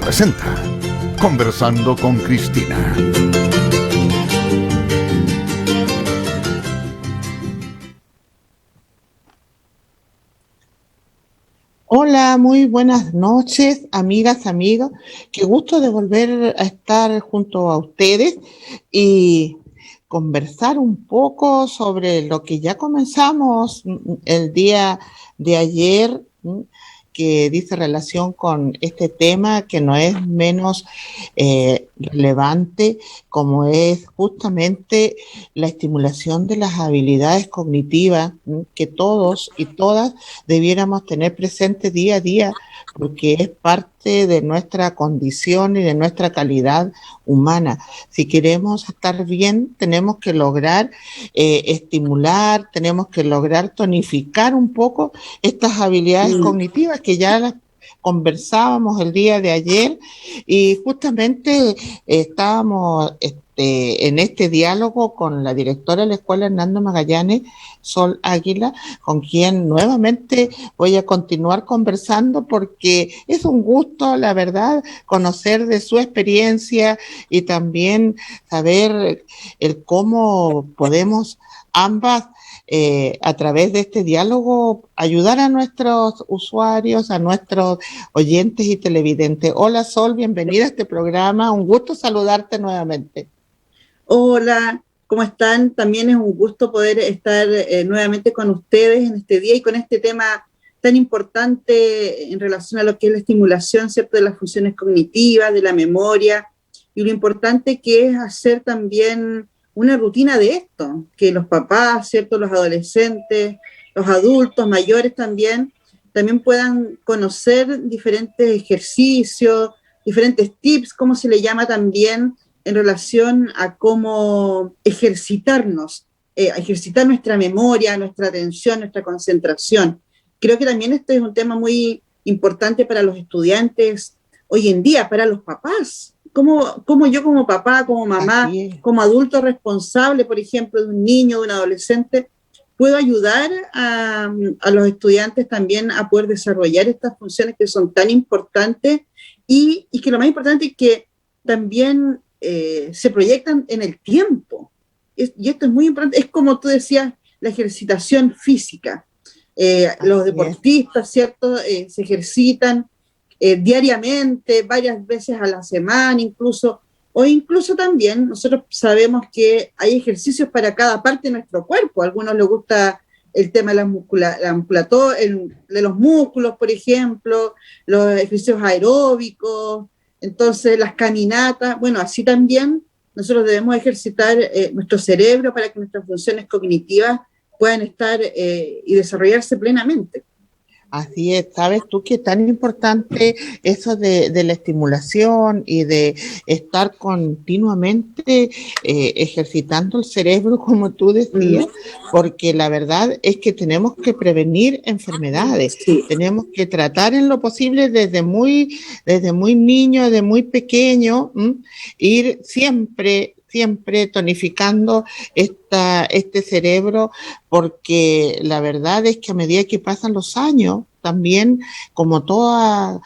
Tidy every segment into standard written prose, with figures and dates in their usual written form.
presenta Conversando con Cristina. Hola, muy buenas noches, amigas, amigos. Qué gusto de volver a estar junto a ustedes y conversar un poco sobre lo que ya comenzamos el día de ayer, que dice relación con este tema que no es menos relevante, como es justamente la estimulación de las habilidades cognitivas que todos y todas debiéramos tener presente día a día, porque es parte de nuestra condición y de nuestra calidad humana. Si queremos estar bien, tenemos que lograr estimular, tenemos que lograr tonificar un poco estas habilidades cognitivas que ya las conversábamos el día de ayer y justamente estábamos en este diálogo con la directora de la Escuela Hernando Magallanes, Sol Águila, con quien nuevamente voy a continuar conversando porque es un gusto, la verdad, conocer de su experiencia y también saber el cómo podemos ambas a través de este diálogo ayudar a nuestros usuarios, a nuestros oyentes y televidentes. Hola Sol, bienvenida a este programa, un gusto saludarte nuevamente. Hola, ¿cómo están? También es un gusto poder estar nuevamente con ustedes en este día y con este tema tan importante en relación a lo que es la estimulación, ¿cierto?, de las funciones cognitivas, de la memoria, y lo importante que es hacer también una rutina de esto, que los papás, ¿cierto?, los adolescentes, los adultos mayores también puedan conocer diferentes ejercicios, diferentes tips, como se le llama también, en relación a cómo ejercitarnos, ejercitar nuestra memoria, nuestra atención, nuestra concentración. Creo que también este es un tema muy importante para los estudiantes hoy en día, para los papás. ¿Cómo yo como papá, como mamá, como adulto responsable, por ejemplo, de un niño, de un adolescente, puedo ayudar a los estudiantes también a poder desarrollar estas funciones que son tan importantes y que lo más importante es que también se proyectan en el tiempo. Y esto es muy importante. Es como tú decías, la ejercitación física. Los deportistas, ¿cierto?, se ejercitan diariamente, varias veces a la semana incluso, o incluso también nosotros sabemos que hay ejercicios para cada parte de nuestro cuerpo. A algunos les gusta el tema de la musculatura, de los músculos, por ejemplo, los ejercicios aeróbicos, entonces las caminatas. Bueno, así también nosotros debemos ejercitar nuestro cerebro para que nuestras funciones cognitivas puedan estar y desarrollarse plenamente. Así es, sabes tú que es tan importante eso de la estimulación y de estar continuamente ejercitando el cerebro, como tú decías, porque la verdad es que tenemos que prevenir enfermedades, tenemos que tratar en lo posible desde muy niño, desde muy pequeño, ir siempre tonificando este cerebro, porque la verdad es que a medida que pasan los años, también como todo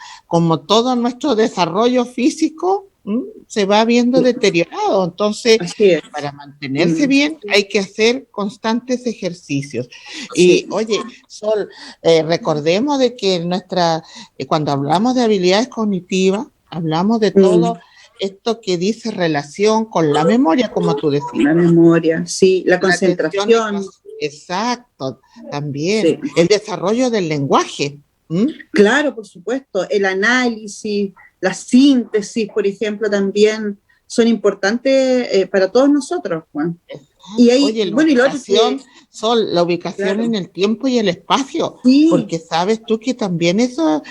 nuestro desarrollo físico se va viendo deteriorado. Entonces, para mantenerse bien hay que hacer constantes ejercicios. Y oye, Sol, recordemos de que cuando hablamos de habilidades cognitivas, hablamos de todo esto que dice relación con la memoria, como tú decías. La memoria, sí, la concentración. Exacto, también. Sí. El desarrollo del lenguaje. Claro, por supuesto. El análisis, la síntesis, por ejemplo, también son importantes para todos nosotros, Juan. Y ahí, oye, la ubicación en el tiempo y el espacio, porque sabes tú que también eso,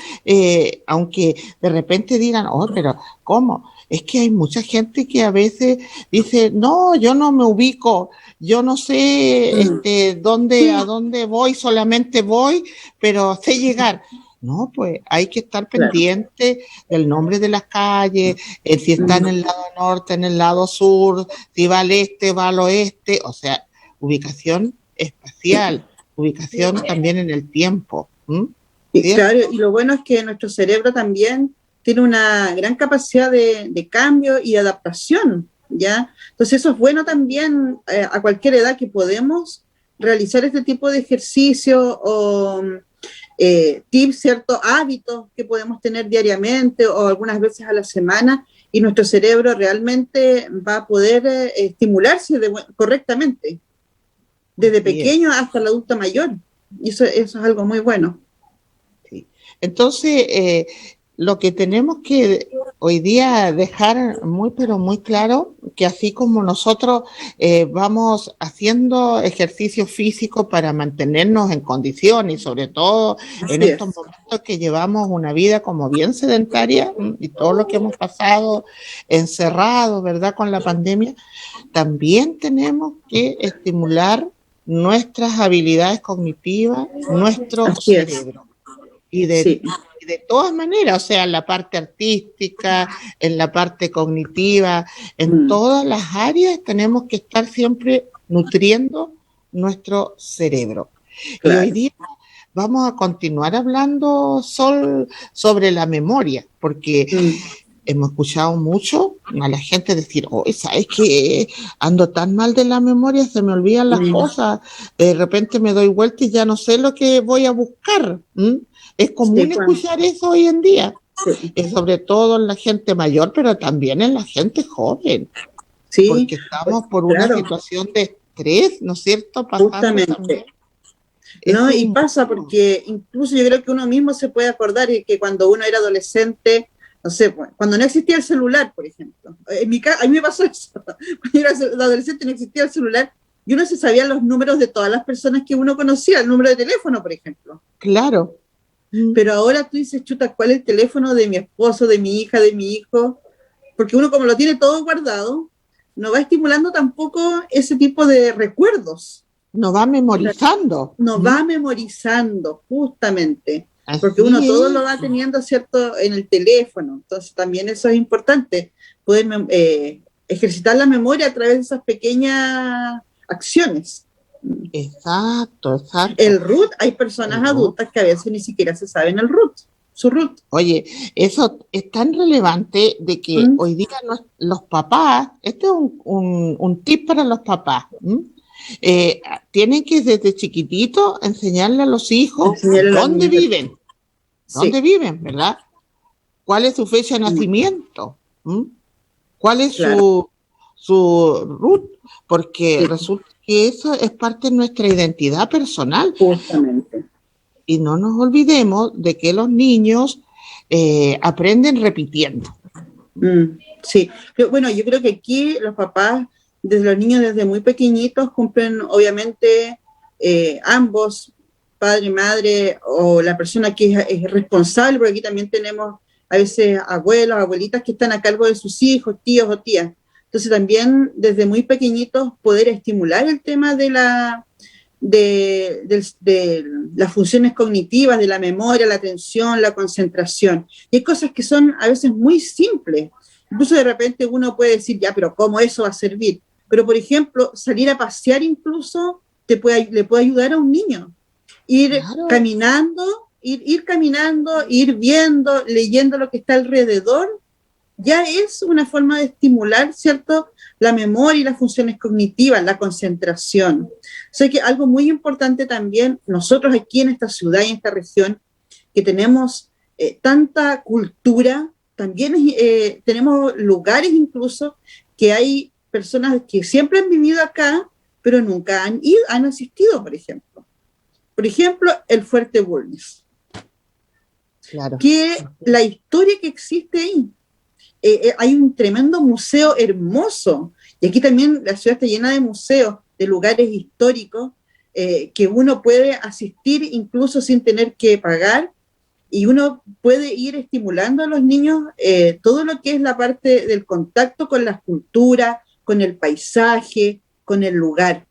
aunque de repente digan, pero ¿cómo? Es que hay mucha gente que a veces dice, no, yo no me ubico, yo no sé a dónde voy, solamente voy, pero sé llegar. No, pues hay que estar pendiente del nombre de las calles, si está en el lado norte, en el lado sur, si va al este, va al oeste, o sea, ubicación espacial, ubicación también en el tiempo. Y claro, y lo bueno es que nuestro cerebro también tiene una gran capacidad de cambio y adaptación, ¿ya? Entonces eso es bueno también a cualquier edad que podemos realizar este tipo de ejercicio o tips, ciertos hábitos que podemos tener diariamente o algunas veces a la semana, y nuestro cerebro realmente va a poder estimularse correctamente, desde pequeño hasta el adulto mayor. Y eso es algo muy bueno. Sí. Entonces, lo que tenemos que hoy día dejar muy, pero muy claro, que así como nosotros vamos haciendo ejercicio físico para mantenernos en condiciones, y sobre todo en Así estos es. momentos que llevamos una vida como bien sedentaria, y todo lo que hemos pasado encerrado, ¿verdad?, con la pandemia, también tenemos que estimular nuestras habilidades cognitivas, nuestro Así es. cerebro. Y Sí. de todas maneras, o sea, en la parte artística, en la parte cognitiva, en todas las áreas tenemos que estar siempre nutriendo nuestro cerebro. Y hoy Claro. día vamos a continuar hablando, Sol, sobre la memoria, porque hemos escuchado mucho a la gente decir, oh, ¿sabes qué? Ando tan mal de la memoria, se me olvidan las cosas, de repente me doy vuelta y ya no sé lo que voy a buscar. Es común Sí, escuchar eso hoy en día, sí. sobre todo en la gente mayor, pero también en la gente joven, Sí, porque estamos por una claro, situación de estrés, ¿no es cierto? Pasando también. justamente. ¿No? Ese es Y un pasa porque incluso yo creo que uno mismo se puede acordar que cuando uno era adolescente, no sé, cuando no existía el celular, por ejemplo, a mí me pasó eso, cuando yo era adolescente no existía el celular, y uno se sabía los números de todas las personas que uno conocía, el número de teléfono, por ejemplo. claro. Pero ahora tú dices, chuta, ¿cuál es el teléfono de mi esposo, de mi hija, de mi hijo? Porque uno como lo tiene todo guardado, no va estimulando tampoco ese tipo de recuerdos. Nos va memorizando. Nos va memorizando, justamente, porque uno Así todo lo es. va teniendo, ¿cierto?, en el teléfono. Entonces también eso es importante, poder ejercitar la memoria a través de esas pequeñas acciones. Exacto, exacto. El root, hay El personas root. adultas que a veces ni siquiera se saben el root, su root. Oye, eso es tan relevante de que ¿Mm? hoy día los papás, este es un tip para los papás, tienen que desde chiquitito enseñarle a los hijos Enseñarle a los niños. Sí, dónde viven, ¿verdad? ¿Cuál es su fecha de nacimiento? ¿Cuál es claro. su root? Porque Sí, resulta que eso es parte de nuestra identidad personal. justamente. Y no nos olvidemos de que los niños aprenden repitiendo. Sí, bueno, yo creo que aquí los papás, desde los niños desde muy pequeñitos, cumplen obviamente ambos, padre y madre, o la persona que es responsable, porque aquí también tenemos a veces abuelos, abuelitas que están a cargo de sus hijos, tíos o tías. Entonces también desde muy pequeñitos poder estimular el tema de las funciones cognitivas, de la memoria, la atención, la concentración. Y hay cosas que son a veces muy simples. Incluso de repente uno puede decir, ya, pero ¿cómo eso va a servir? Pero, por ejemplo, salir a pasear incluso le puede ayudar a un niño. Ir Claro, caminando, ir caminando, ir viendo, leyendo lo que está alrededor, ya es una forma de estimular, ¿cierto?, la memoria y las funciones cognitivas, la concentración. O sea que algo muy importante también, nosotros aquí en esta ciudad y en esta región, que tenemos tanta cultura, también tenemos lugares incluso que hay personas que siempre han vivido acá, pero nunca han asistido, por ejemplo. Por ejemplo, el Fuerte Bulnes. claro. Que la historia que existe ahí, hay un tremendo museo hermoso, y aquí también la ciudad está llena de museos, de lugares históricos, que uno puede asistir incluso sin tener que pagar, y uno puede ir estimulando a los niños todo lo que es la parte del contacto con la cultura, con el paisaje, con el lugar.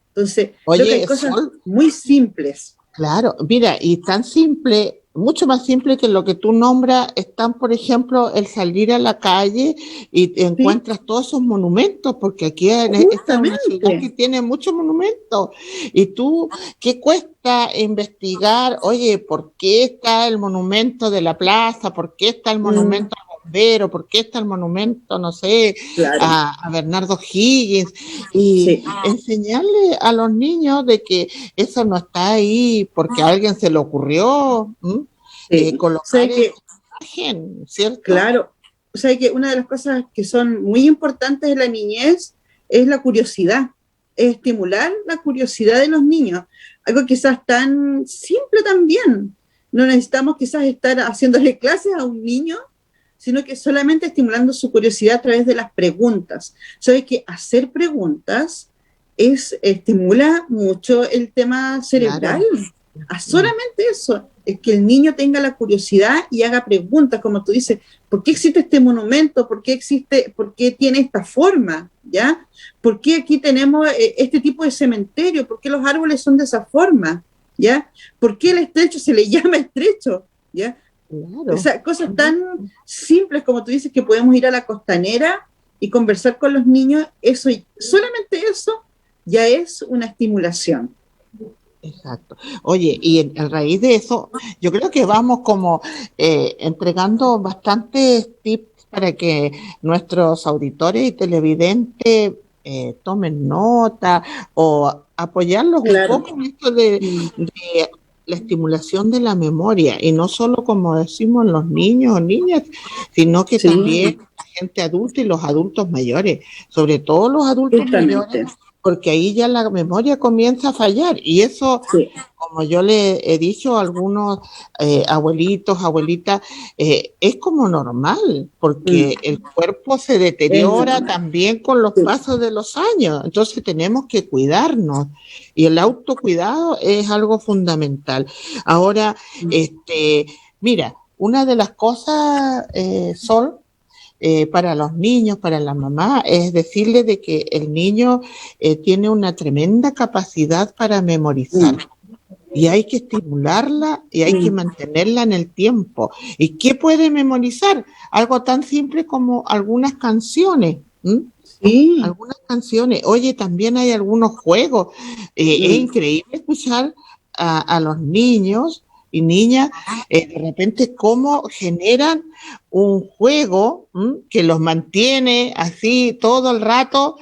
Entonces, creo que hay Oye, cosas Sol, muy simples. claro, mira, y tan simple mucho más simple que lo que tú nombras, están, por ejemplo, el salir a la calle y te encuentras todos esos monumentos, porque aquí esta es una ciudad que tiene muchos monumentos. Y tú, ¿qué cuesta investigar? Oye, ¿por qué está el monumento de la plaza? ¿Por qué está el monumento al bombero? ¿Por qué está el monumento, no sé, a Bernardo Higgins? Y enseñarle a los niños de que eso no está ahí porque a alguien se le ocurrió. Colocar imagen, ¿cierto? Claro, o sea que una de las cosas que son muy importantes en la niñez es la curiosidad, es estimular la curiosidad de los niños, algo quizás tan simple también. No necesitamos quizás estar haciéndole clases a un niño, sino que solamente estimulando su curiosidad a través de las preguntas. Sabes que hacer preguntas estimula mucho el tema cerebral. Claro. Solamente eso, es que el niño tenga la curiosidad y haga preguntas, como tú dices, ¿por qué existe este monumento? ¿Por qué tiene esta forma? ¿Ya? ¿Por qué aquí tenemos este tipo de cementerio? ¿Por qué los árboles son de esa forma? ¿Ya? ¿Por qué el estrecho se le llama estrecho? ¿Ya? Claro. O sea, cosas tan simples como tú dices, que podemos ir a la costanera y conversar con los niños, eso, solamente eso ya es una estimulación. Exacto. Oye, y a raíz de eso, yo creo que vamos como entregando bastantes tips para que nuestros auditores y televidentes tomen nota o apoyarlos un poco en esto de la estimulación de la memoria, y no solo como decimos los niños o niñas, sino que también la gente adulta y los adultos mayores, sobre todo los adultos mayores, porque ahí ya la memoria comienza a fallar, y eso, como yo le he dicho a algunos abuelitos, abuelitas, es como normal, porque el cuerpo se deteriora también con los pasos de los años, entonces tenemos que cuidarnos, y el autocuidado es algo fundamental. Ahora, mira, una de las cosas, Sol, para los niños, para la mamá, es decirle de que el niño tiene una tremenda capacidad para memorizar. Y hay que estimularla y hay que mantenerla en el tiempo. ¿Y qué puede memorizar? Algo tan simple como algunas canciones. Algunas canciones. Oye, también hay algunos juegos. Es increíble escuchar a los niños y niñas, de repente cómo generan un juego que los mantiene así todo el rato,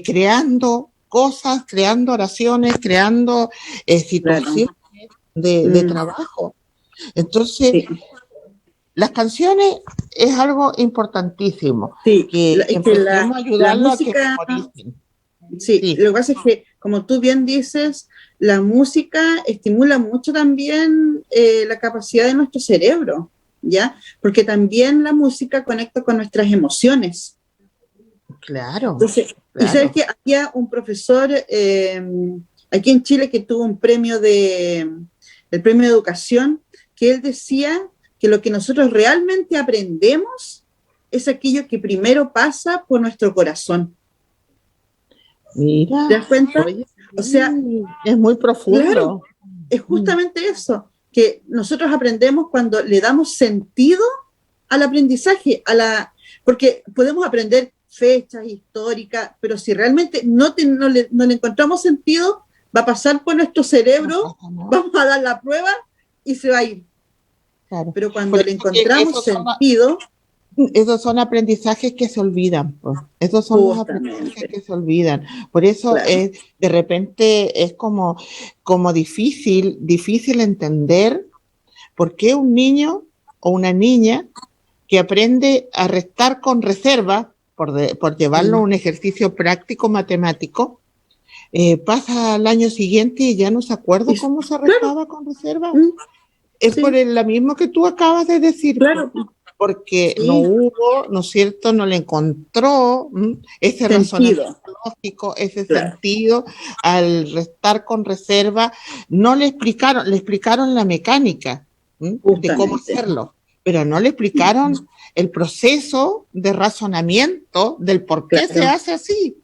creando cosas, creando oraciones, creando situaciones de trabajo. Entonces, las canciones es algo importantísimo, que empecemos a ayudarlos a que memoricen. Lo que pasa es que, como tú bien dices, la música estimula mucho también la capacidad de nuestro cerebro, ¿ya? Porque también la música conecta con nuestras emociones. Claro. Entonces, y sabes que había un profesor aquí en Chile que tuvo el premio de educación, que él decía que lo que nosotros realmente aprendemos es aquello que primero pasa por nuestro corazón. Mira, ¿te das cuenta? Oye, o sea, es muy profundo. Claro, es justamente eso, que nosotros aprendemos cuando le damos sentido al aprendizaje, porque podemos aprender fechas históricas, pero si realmente no le encontramos sentido, va a pasar por nuestro cerebro, vamos a dar la prueba y se va a ir. Claro. Pero cuando le encontramos sentido... Esos son aprendizajes que se olvidan, pues. Esos son los aprendizajes que se olvidan. Por eso de repente es como difícil entender por qué un niño o una niña que aprende a restar con reserva, por llevarlo a un ejercicio práctico matemático, pasa al año siguiente y ya no se acuerda cómo se restaba con reserva. Es por lo mismo que tú acabas de decir. Claro. Porque no hubo, ¿no es cierto?, no le encontró ese razonamiento lógico, ese sentido al restar con reserva. No le explicaron la mecánica de cómo hacerlo, pero no le explicaron el proceso de razonamiento del por qué se hace así.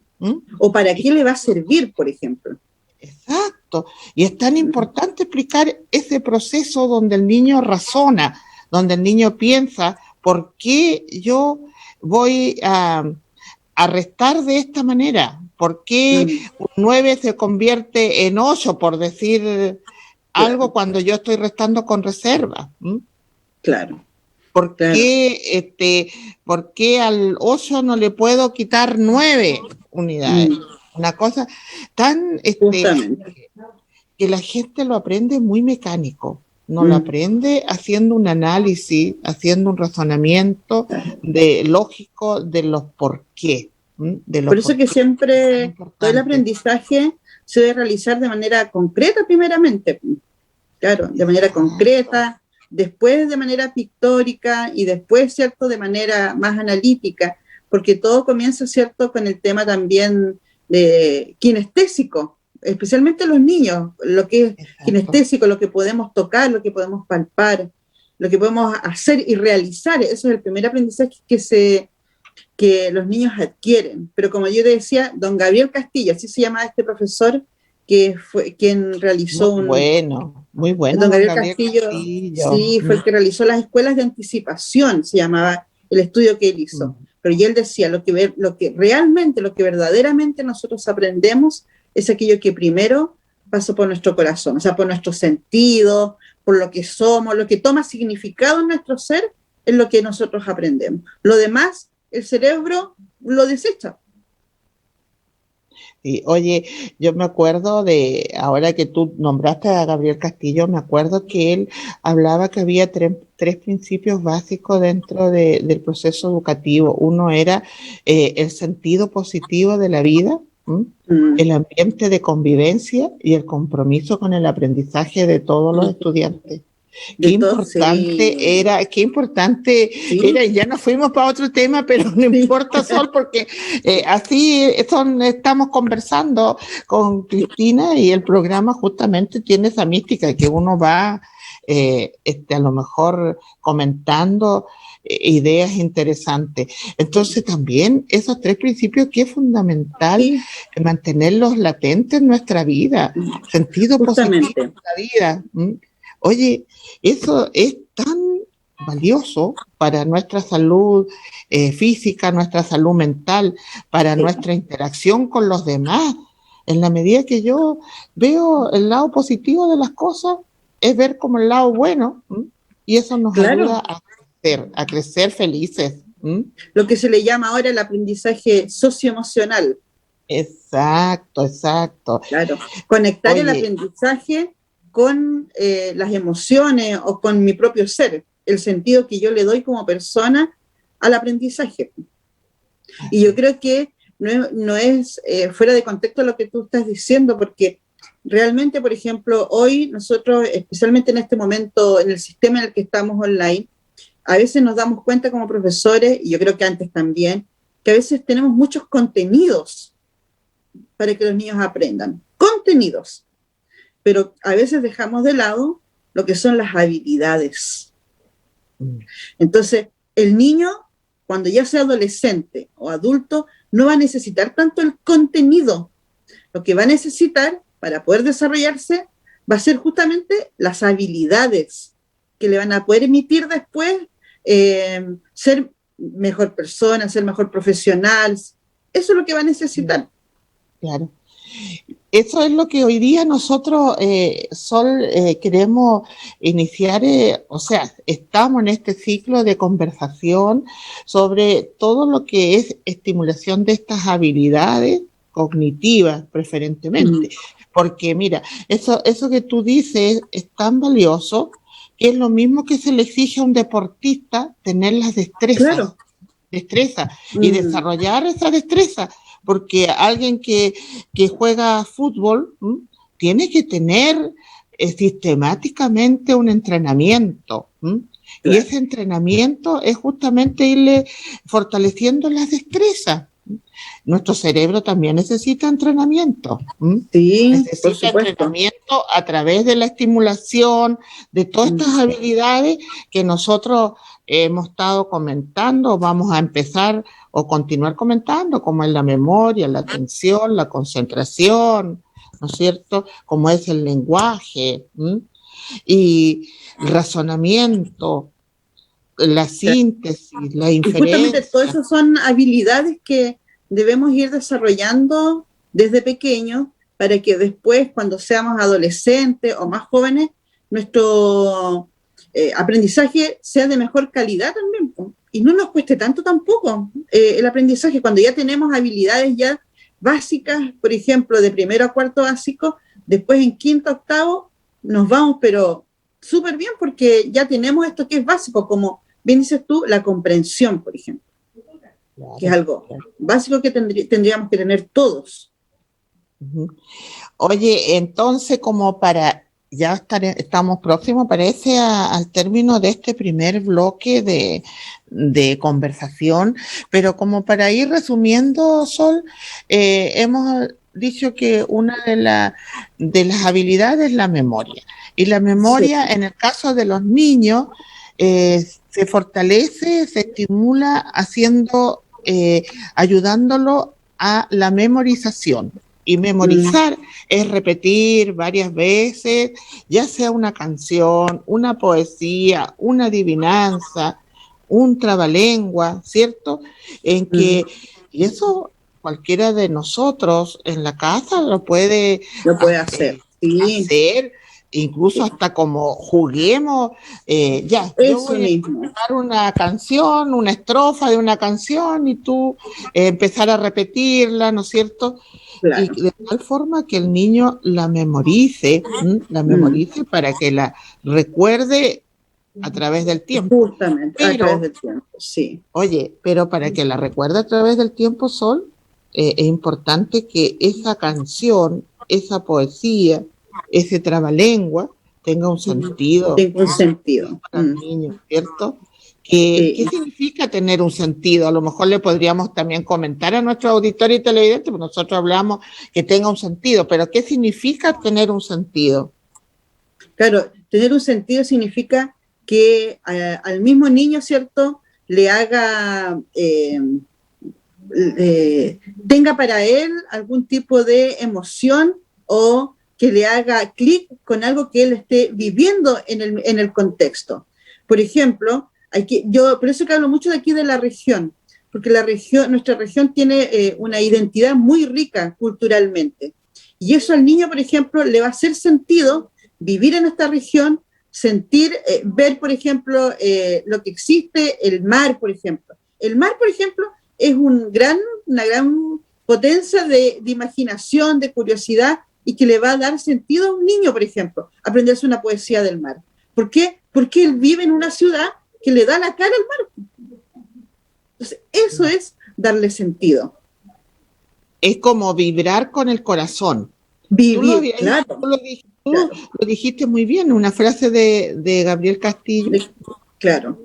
O para qué le va a servir, por ejemplo. Exacto. Exacto. Y es tan importante explicar ese proceso donde el niño razona, donde el niño piensa, ¿por qué yo voy a restar de esta manera? ¿Por qué un 9 se convierte en 8, por decir algo, cuando yo estoy restando con reserva? Claro. ¿Por qué al 8 no le puedo quitar 9 unidades? Una cosa tan que la gente lo aprende muy mecánico, no lo aprende haciendo un análisis, haciendo un razonamiento lógico de los por qué. Por eso que siempre todo el aprendizaje se debe realizar de manera concreta primeramente. Claro, de manera concreta, después de manera pictórica y después, ¿cierto?, de manera más analítica, porque todo comienza, ¿cierto?, con el tema también de kinestésico, especialmente los niños, lo que es kinestésico, lo que podemos tocar, lo que podemos palpar, lo que podemos hacer y realizar. Eso es el primer aprendizaje que los niños adquieren. Pero como yo decía, don Gabriel Castillo, así se llamaba este profesor, que fue quien realizó muy bueno. Don Gabriel Castillo, sí, fue el que realizó las escuelas de anticipación, se llamaba el estudio que él hizo. Pero y él decía, lo que verdaderamente nosotros aprendemos es aquello que primero pasa por nuestro corazón, o sea, por nuestro sentido, por lo que somos, lo que toma significado en nuestro ser, es lo que nosotros aprendemos. Lo demás, el cerebro lo desecha. Sí, oye, yo me acuerdo ahora que tú nombraste a Gabriel Castillo, me acuerdo que él hablaba que había tres principios básicos dentro del proceso educativo. Uno era el sentido positivo de la vida, el ambiente de convivencia y el compromiso con el aprendizaje de todos los estudiantes. Qué importante era, ya nos fuimos para otro tema, pero no importa, Sol, porque estamos conversando con Cristina y el programa justamente tiene esa mística que uno va a lo mejor comentando ideas interesantes. Entonces también esos tres principios que es fundamental mantenerlos latentes en nuestra vida, sentido positivo en la vida. Oye, eso es tan valioso para nuestra salud física, nuestra salud mental, para nuestra interacción con los demás. En la medida que yo veo el lado positivo de las cosas, es ver como el lado bueno, y eso nos ayuda a crecer felices. Lo que se le llama ahora el aprendizaje socioemocional. Exacto. Claro, conectar el aprendizaje con las emociones o con mi propio ser, el sentido que yo le doy como persona al aprendizaje. Y yo creo que no es fuera de contexto lo que tú estás diciendo, porque realmente, por ejemplo, hoy nosotros, especialmente en este momento, en el sistema en el que estamos online, a veces nos damos cuenta como profesores, y yo creo que antes también, que a veces tenemos muchos contenidos para que los niños aprendan. Contenidos. Pero a veces dejamos de lado lo que son las habilidades. Entonces, el niño, cuando ya sea adolescente o adulto, no va a necesitar tanto el contenido. Lo que va a necesitar para poder desarrollarse va a ser justamente las habilidades que le van a poder permitir después ser mejor persona, ser mejor profesional. Eso es lo que va a necesitar. Claro. Eso es lo que hoy día nosotros, Sol, queremos iniciar, estamos en este ciclo de conversación sobre todo lo que es estimulación de estas habilidades cognitivas, preferentemente. Porque mira, eso que tú dices es tan valioso que es lo mismo que se le exige a un deportista tener las destrezas, y desarrollar esa destreza. Porque alguien que juega fútbol tiene que tener sistemáticamente un entrenamiento. Y ese entrenamiento es justamente irle fortaleciendo las destrezas. Nuestro cerebro también necesita entrenamiento. Necesita entrenamiento a través de la estimulación de todas estas habilidades que nosotros hemos estado comentando, vamos a empezar o continuar comentando, como es la memoria, la atención, la concentración, ¿no es cierto? Como es el lenguaje, y el razonamiento, la síntesis, la Y justamente inferencia. todas esas son habilidades que debemos ir desarrollando desde pequeños para que después, cuando seamos adolescentes o más jóvenes, nuestro aprendizaje sea de mejor calidad también, po. Y no nos cueste tanto tampoco el aprendizaje, cuando ya tenemos habilidades ya básicas, por ejemplo, de primero a cuarto básico, después en quinto, octavo, nos vamos, pero súper bien, porque ya tenemos esto que es básico, como bien dices tú, la comprensión, por ejemplo, que es algo básico que tendríamos que tener todos. Oye, entonces como para, ya estamos próximos, parece, al término de este primer bloque de conversación, pero como para ir resumiendo, Sol, hemos dicho que una de las habilidades es la memoria. Y la memoria, sí, en el caso de los niños, se fortalece, se estimula haciendo, ayudándolo a la memorización. Y memorizar es repetir varias veces, ya sea una canción, una poesía, una adivinanza, un trabalengua, ¿cierto? En que, y eso cualquiera de nosotros en la casa lo puede hacer. Sí. Hacer, incluso hasta como juguemos, ya, yo voy a cantar una canción, una estrofa de una canción y tú empezar a repetirla, ¿no es cierto? Claro. Y de tal forma que el niño la memorice para que la recuerde a través del tiempo. Justamente, pero, a través del tiempo, sí. Oye, pero para que la recuerde a través del tiempo, Sol, es importante que esa canción, esa poesía, ese trabalengua tenga un sentido. Tenga un sentido. Para el niño, ¿cierto? ¿Qué significa tener un sentido? A lo mejor le podríamos también comentar a nuestro auditorio y televidente, porque nosotros hablamos que tenga un sentido, pero ¿qué significa tener un sentido? Claro, tener un sentido significa que al mismo niño, ¿cierto?, le haga, tenga para él algún tipo de emoción o que le haga clic con algo que él esté viviendo en el contexto. Por ejemplo, por eso que hablo mucho de aquí de la región, porque nuestra región tiene una identidad muy rica culturalmente. Y eso al niño, por ejemplo, le va a hacer sentido vivir en esta región, sentir, ver, por ejemplo, lo que existe, el mar, por ejemplo. El mar, por ejemplo, es una gran potencia de imaginación, de curiosidad, y que le va a dar sentido a un niño, por ejemplo, aprenderse una poesía del mar. ¿Por qué? Porque él vive en una ciudad que le da la cara al mar. Entonces, eso es darle sentido. Es como vibrar con el corazón. Vivir, claro. Tú lo dijiste muy bien, una frase de Gabriel Castillo. Claro.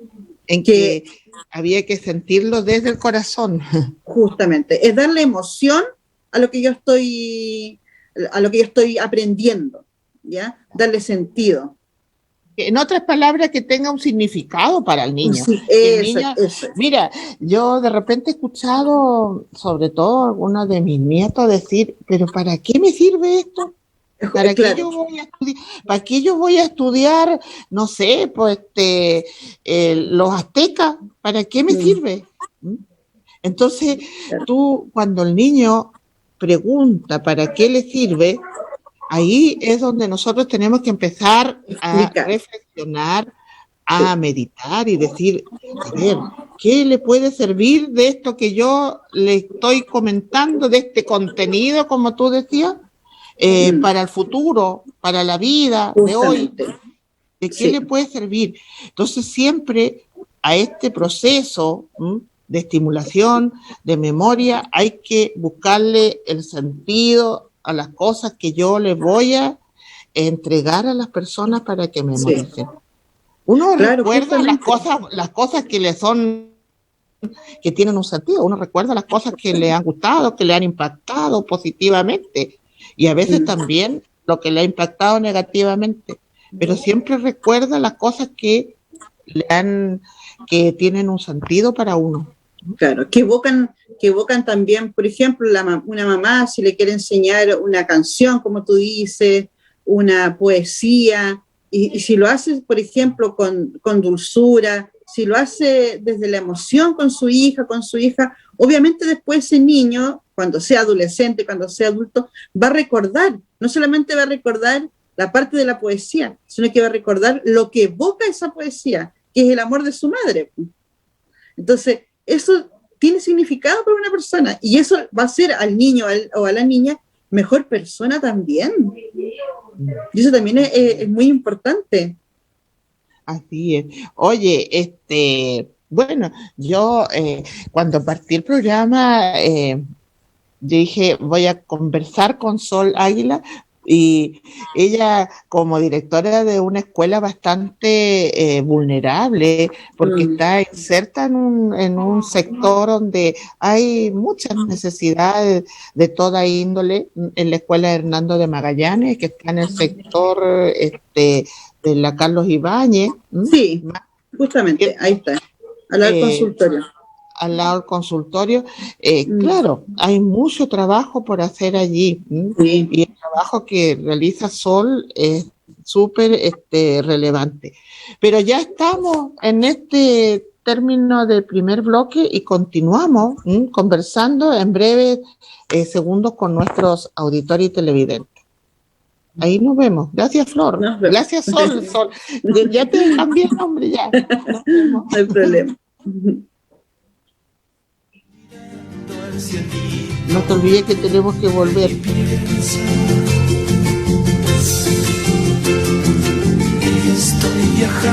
En que había que sentirlo desde el corazón. Justamente, es darle emoción a lo que yo estoy aprendiendo, ¿ya? Darle sentido. En otras palabras, que tenga un significado para el niño. Sí, eso. Mira, yo de repente he escuchado, sobre todo algunos de mis nietos, decir, pero ¿para qué me sirve esto? ¿Para qué yo voy a estudiar? ¿Para qué yo voy a estudiar, no sé, pues los aztecas? ¿Para qué me sirve? Entonces, tú, cuando el niño pregunta para qué le sirve, ahí es donde nosotros tenemos que empezar a reflexionar, a meditar y decir, a ver, ¿qué le puede servir de esto que yo le estoy comentando, de este contenido, como tú decías, para el futuro, para la vida de hoy? ¿De qué le puede servir? Entonces, siempre a este proceso de estimulación, de memoria, hay que buscarle el sentido a las cosas que yo les voy a entregar a las personas para que memoricen. Uno recuerda las cosas que le son, que tienen un sentido. Uno recuerda las cosas que le han gustado, que le han impactado positivamente, y a veces también lo que le ha impactado negativamente, pero siempre recuerda las cosas que tienen un sentido para uno. Claro, que que evocan también, por ejemplo, una mamá si le quiere enseñar una canción, como tú dices, una poesía, y si lo hace, por ejemplo, con dulzura, si lo hace desde la emoción con su hija, obviamente después ese niño, cuando sea adolescente, cuando sea adulto, va a recordar, no solamente va a recordar la parte de la poesía, sino que va a recordar lo que evoca esa poesía, que es el amor de su madre. Entonces, eso tiene significado para una persona, y eso va a hacer al niño o a la niña mejor persona también. Y eso también es muy importante. Así es. Oye, bueno, yo cuando partí el programa dije, voy a conversar con Sol Águila, y ella como directora de una escuela bastante vulnerable, porque está inserta en un sector donde hay muchas necesidades de toda índole, en la escuela Hernando de Magallanes, que está en el sector de la Carlos Ibáñez. Sí, justamente, ahí está, al lado del consultorio. Al lado del consultorio. Claro, hay mucho trabajo por hacer allí, sí. Y el trabajo que realiza Sol es súper relevante. Pero ya estamos en este término del primer bloque y continuamos conversando en breves segundos con nuestros auditores y televidentes. Ahí nos vemos. Gracias, Flor. Gracias, Sol. Ya te cambié el nombre, ya. No hay problema. No te olvides que tenemos que volver. Estoy viajando.